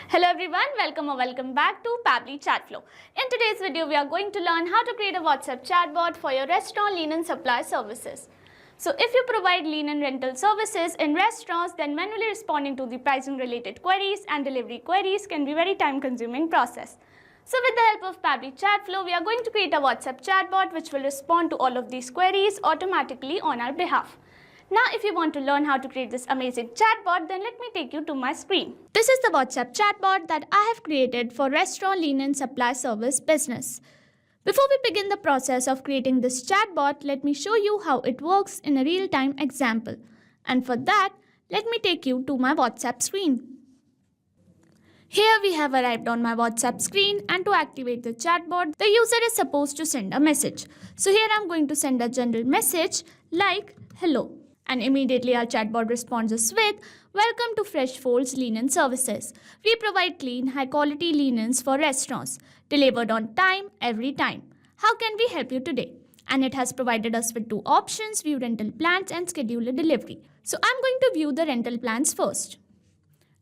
Hello everyone, welcome or welcome back to Pabbly Chatflow. In today's video, we are going to learn how to create a WhatsApp chatbot for your restaurant linen supply services. So if you provide linen rental services in restaurants, then manually responding to the pricing related queries and delivery queries can be very time consuming process. So with the help of Pabbly Chatflow, we are going to create a WhatsApp chatbot which will respond to all of these queries automatically on our behalf. Now, if you want to learn how to create this amazing chatbot, then let me take you to my screen. This is the WhatsApp chatbot that I have created for restaurant linen supply service business. Before we begin the process of creating this chatbot, let me show you how it works in a real-time example. And for that, let me take you to my WhatsApp screen. Here we have arrived on my WhatsApp screen, and to activate the chatbot, the user is supposed to send a message. So here I'm going to send a general message like hello. And immediately our chatbot responds us with, "Welcome to Fresh Folds Linen Services. We provide clean, high-quality linens for restaurants, delivered on time, every time. How can we help you today?" And it has provided us with two options, view rental plans and schedule a delivery. So I'm going to view the rental plans first.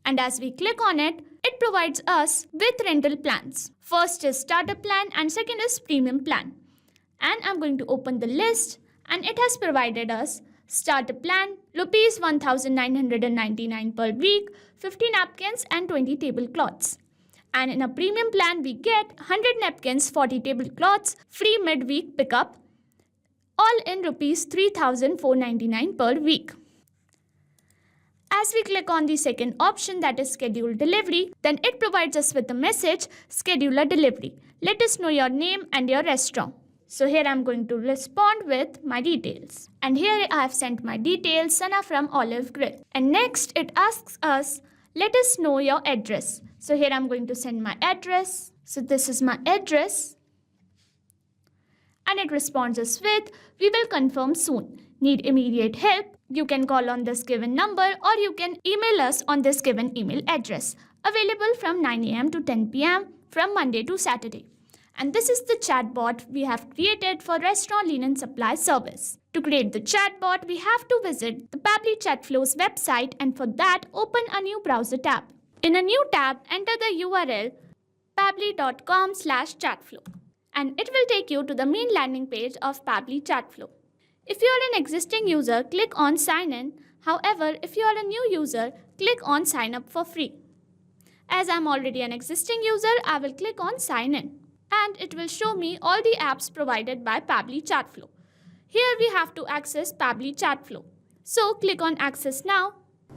And as we click on it, it provides us with rental plans. First is starter plan and second is premium plan. And I'm going to open the list, and it has provided us starter plan, rupees 1999 per week, 50 napkins and 20 tablecloths. And in a premium plan, we get 100 napkins, 40 tablecloths, free midweek pickup, all in rupees 3,499 per week. As we click on the second option, that is schedule delivery, then it provides us with a message, schedule a delivery. Let us know your name and your restaurant. So here I'm going to respond with my details. And here I have sent my details, Sana from Olive Grill. And next it asks us, let us know your address. So here I'm going to send my address. So this is my address. And it responds us with, we will confirm soon. Need immediate help? You can call on this given number or you can email us on this given email address. Available from 9 a.m. to 10 p.m. from Monday to Saturday. And this is the chatbot we have created for restaurant linen supply service. To create the chatbot, we have to visit the Pabbly Chatflow's website, and for that, open a new browser tab. In a new tab, enter the URL pabbly.com/chatflow, and it will take you to the main landing page of Pabbly Chatflow. If you are an existing user, click on sign in. However, if you are a new user, click on sign up for free. As I am already an existing user, I will click on sign in. And it will show me all the apps provided by Pabbly Chatflow. Here we have to access Pabbly Chatflow. So click on Access Now,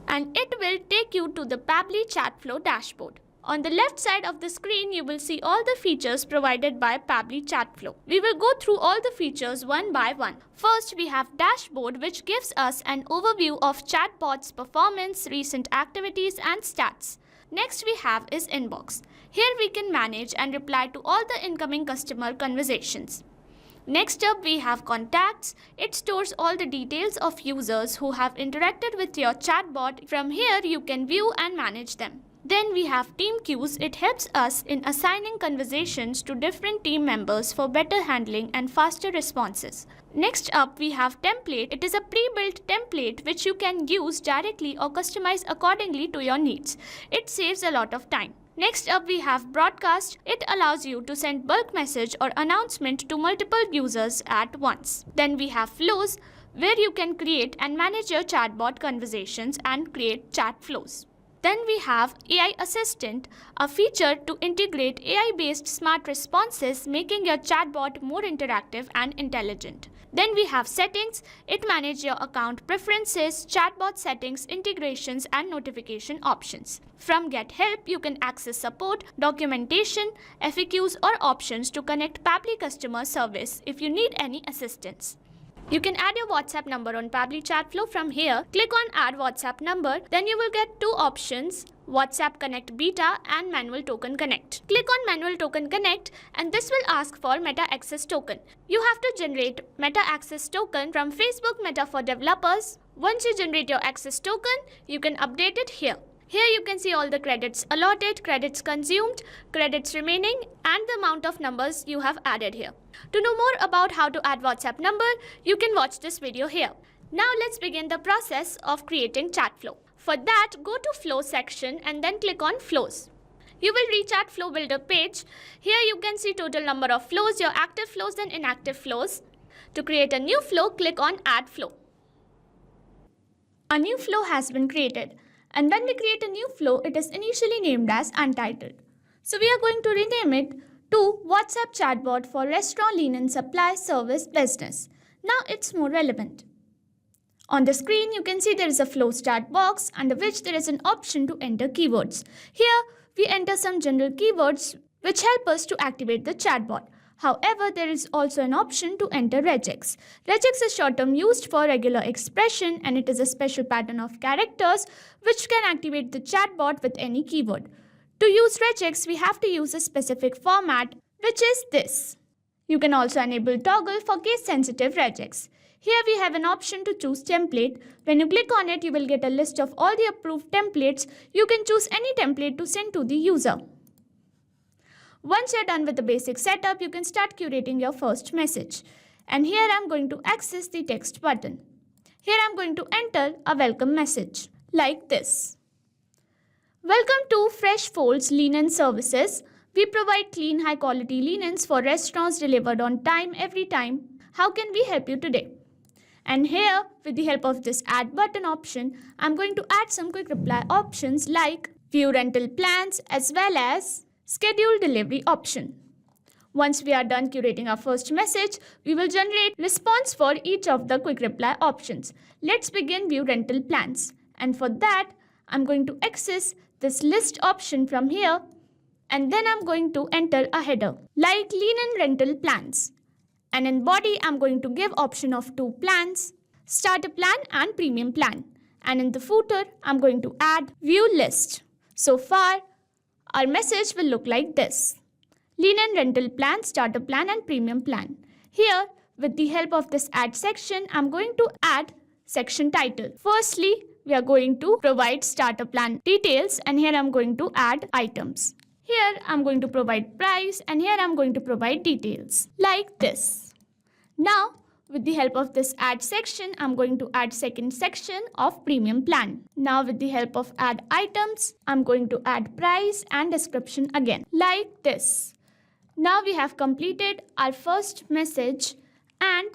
and it will take you to the Pabbly Chatflow dashboard. On the left side of the screen, you will see all the features provided by Pabbly Chatflow. We will go through all the features one by one. First, we have Dashboard, which gives us an overview of chatbot's performance, recent activities and stats. Next we have is Inbox. Here we can manage and reply to all the incoming customer conversations. Next up we have Contacts. It stores all the details of users who have interacted with your chatbot. From here you can view and manage them. Then we have Team Queues. It helps us in assigning conversations to different team members for better handling and faster responses. Next up we have Template. It is a pre-built template which you can use directly or customize accordingly to your needs. It saves a lot of time. Next up we have Broadcast. It allows you to send bulk message or announcement to multiple users at once. Then we have Flows, where you can create and manage your chatbot conversations and create chat flows. Then we have AI Assistant, a feature to integrate AI-based smart responses, making your chatbot more interactive and intelligent. Then we have Settings. It manages your account preferences, chatbot settings, integrations and notification options. From Get Help, you can access support, documentation, FAQs or options to connect Pabbly customer service if you need any assistance. You can add your WhatsApp number on Pabbly Chatflow. From here, click on Add WhatsApp Number. Then you will get two options, WhatsApp Connect Beta and Manual Token Connect. Click on Manual Token Connect, and this will ask for Meta Access Token. You have to generate Meta Access Token from Facebook Meta for developers. Once you generate your access token, you can update it here. Here you can see all the credits allotted, credits consumed, credits remaining, and the amount of numbers you have added here. To know more about how to add WhatsApp number, you can watch this video here. Now let's begin the process of creating Chatflow. For that, go to Flow section and then click on Flows. You will reach at Flow Builder page. Here you can see total number of flows, your active flows and inactive flows. To create a new flow, click on Add Flow. A new flow has been created. And when we create a new flow, it is initially named as Untitled. So we are going to rename it to WhatsApp Chatbot for Restaurant Linen Supply Service Business. Now it's more relevant. On the screen, you can see there is a flow start box under which there is an option to enter keywords. Here, we enter some general keywords which help us to activate the chatbot. However, there is also an option to enter regex. Regex is short term used for regular expression and it is a special pattern of characters which can activate the chatbot with any keyword. To use regex, we have to use a specific format which is this. You can also enable toggle for case sensitive regex. Here we have an option to choose template. When you click on it, you will get a list of all the approved templates. You can choose any template to send to the user. Once you're done with the basic setup, you can start curating your first message. And here I'm going to access the text button. Here I'm going to enter a welcome message like this. Welcome to Fresh Folds Linen Services. We provide clean, high quality linens for restaurants delivered on time every time. How can we help you today? And here, with the help of this add button option, I'm going to add some quick reply options like view rental plans as well as schedule delivery option. Once we are done curating our first message, we will generate response for each of the quick reply options. Let's begin view rental plans. And for that, I'm going to access this list option from here. And then I'm going to enter a header like linen rental plans. And in body, I'm going to give option of 2 plans, starter plan and premium plan. And in the footer, I'm going to add view list. So far, our message will look like this. Linen rental plan, starter plan and premium plan. Here, with the help of this add section, I'm going to add section title. Firstly, we are going to provide starter plan details and here I'm going to add items. Here I'm going to provide price and here I'm going to provide details like this. Now, with the help of this add section, I'm going to add second section of premium plan. Now with the help of add items, I'm going to add price and description again like this. Now we have completed our first message and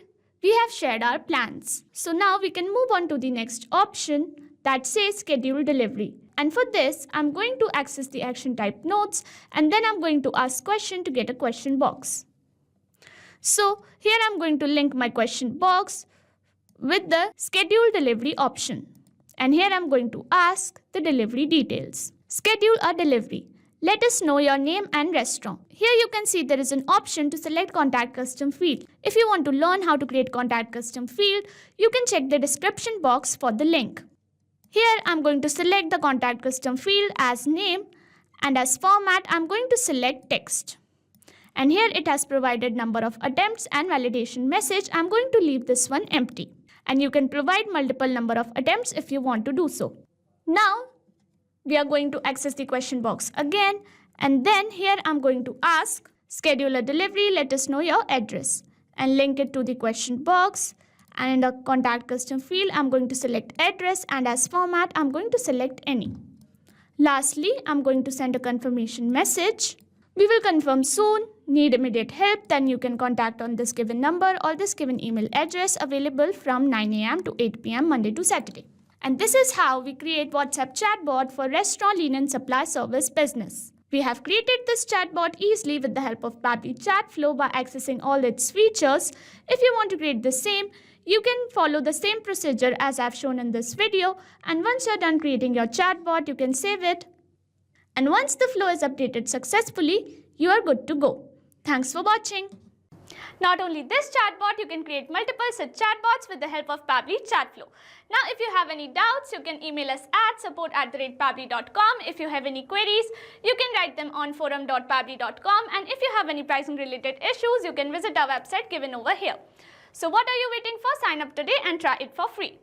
we have shared our plans. So now we can move on to the next option that says schedule delivery. And for this, I'm going to access the action type notes and then I'm going to ask question to get a question box. So here I'm going to link my question box with the schedule delivery option. And here I'm going to ask the delivery details. Schedule a delivery. Let us know your name and restaurant. Here you can see there is an option to select contact custom field. If you want to learn how to create contact custom field, you can check the description box for the link. Here I'm going to select the contact custom field as name and as format I'm going to select text. And here it has provided number of attempts and validation message. I'm going to leave this one empty. And you can provide multiple number of attempts if you want to do so. Now we are going to access the question box again. And then here I'm going to ask schedule a delivery. Let us know your address and link it to the question box. And in the contact custom field, I'm going to select address and as format, I'm going to select any. Lastly, I'm going to send a confirmation message. We will confirm soon. Need immediate help? Then you can contact on this given number or this given email address available from 9 a.m. to 8 p.m. Monday to Saturday. And this is how we create WhatsApp chatbot for restaurant linen supply service business. We have created this chatbot easily with the help of Pabbly Chatflow by accessing all its features. If you want to create the same, you can follow the same procedure as I've shown in this video. And once you're done creating your chatbot, you can save it. And once the flow is updated successfully, you are good to go. Thanks for watching. Not only this chatbot, you can create multiple such chatbots with the help of Pabbly Chatflow. Now, if you have any doubts, you can email us at support@pabbly.com. If you have any queries, you can write them on forum.pabbly.com. And if you have any pricing related issues, you can visit our website given over here. So what are you waiting for? Sign up today and try it for free.